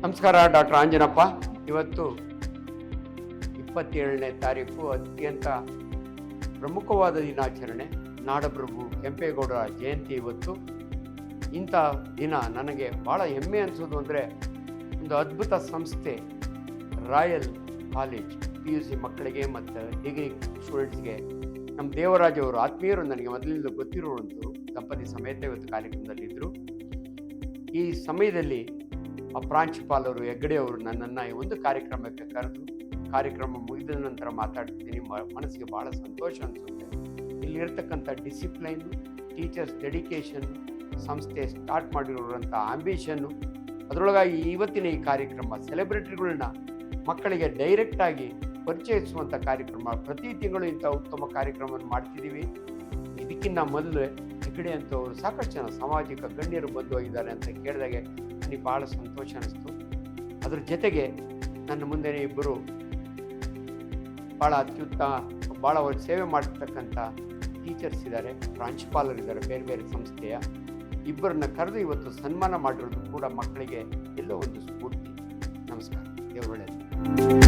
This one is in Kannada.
ನಮಸ್ಕಾರ, ಡಾಕ್ಟರ್ ಆಂಜನಪ್ಪ. ಇವತ್ತು 27ನೇ ತಾರೀಕು ಅತ್ಯಂತ ಪ್ರಮುಖವಾದ ದಿನಾಚರಣೆ. ನಾಡಪ್ರಭು ಕೆಂಪೇಗೌಡರ ಜಯಂತಿ ಇವತ್ತು. ಇಂಥ ದಿನ ನನಗೆ ಭಾಳ ಹೆಮ್ಮೆ ಅನಿಸೋದು ಅಂದರೆ, ಒಂದು ಅದ್ಭುತ ಸಂಸ್ಥೆ ರಾಯಲ್ ಕಾಲೇಜ್ PUC ಮಕ್ಕಳಿಗೆ ಮತ್ತು ಡಿಗ್ರಿ ಸ್ಟೂಡೆಂಟ್ಸ್ಗೆ ನಮ್ಮ ದೇವರಾಜ್ ಅವರು ಆತ್ಮೀಯರು, ನನಗೆ ಮೊದಲಿಂದ ಗೊತ್ತಿರುವಂಥರು, ದಂಪತಿ ಸಮೇತ ಇವತ್ತು ಕಾರ್ಯಕ್ರಮದಲ್ಲಿದ್ದರು. ಈ ಸಮಯದಲ್ಲಿ ಆ ಪ್ರಾಂಶುಪಾಲರು ಹೆಗ್ಗಡೆ ಅವರು ನನ್ನನ್ನು ಒಂದು ಕಾರ್ಯಕ್ರಮಕ್ಕೆ ಕರೆದು, ಕಾರ್ಯಕ್ರಮ ಮುಗಿದ ನಂತರ ಮಾತಾಡ್ತೀನಿ. ಮನಸ್ಸಿಗೆ ಭಾಳ ಸಂತೋಷ ಅನಿಸುತ್ತೆ. ಇಲ್ಲಿರ್ತಕ್ಕಂಥ ಡಿಸಿಪ್ಲೈನು, ಟೀಚರ್ಸ್ ಡೆಡಿಕೇಶನ್ನು, ಸಂಸ್ಥೆ ಸ್ಟಾರ್ಟ್ ಮಾಡಿರೋಂಥ ಆಂಬಿಷನ್ನು, ಅದರೊಳಗಾಗಿ ಇವತ್ತಿನ ಈ ಕಾರ್ಯಕ್ರಮ ಸೆಲೆಬ್ರಿಟಿಗಳನ್ನ ಮಕ್ಕಳಿಗೆ ಡೈರೆಕ್ಟಾಗಿ ಪರಿಚಯಿಸುವಂಥ ಕಾರ್ಯಕ್ರಮ. ಪ್ರತಿ ತಿಂಗಳು ಇಂಥ ಉತ್ತಮ ಕಾರ್ಯಕ್ರಮವನ್ನು ಮಾಡ್ತಿದ್ದೀವಿ. ಇದಕ್ಕಿಂತ ಮೊದಲು ಹೆಗ್ಗಡೆ ಅಂತವರು ಸಾಕಷ್ಟು ಜನ ಸಾಮಾಜಿಕ ಗಣ್ಯರು ಬಂದು ಹೋಗಿದ್ದಾರೆ ಅಂತ ಕೇಳಿದಾಗೆ ನನಗೆ ಭಾಳ ಸಂತೋಷ ಅನ್ನಿಸ್ತು. ಅದ್ರ ಜೊತೆಗೆ ನನ್ನ ಮುಂದೆ ಇಬ್ಬರು ಭಾಳ ಭಾಳ ಸೇವೆ ಮಾಡಿರ್ತಕ್ಕಂಥ ಟೀಚರ್ಸ್ ಇದ್ದಾರೆ, ಪ್ರಾಂಶುಪಾಲರಿದ್ದಾರೆ, ಬೇರೆ ಬೇರೆ ಸಂಸ್ಥೆಯ ಇಬ್ಬರನ್ನ ಕರೆದು ಇವತ್ತು ಸನ್ಮಾನ ಮಾಡಿರೋದು ಕೂಡ ಮಕ್ಕಳಿಗೆ ಎಲ್ಲೋ ಒಂದು ಸ್ಫೂರ್ತಿ. ನಮಸ್ಕಾರ, ದೇವರು ಒಳ್ಳೆಯದು.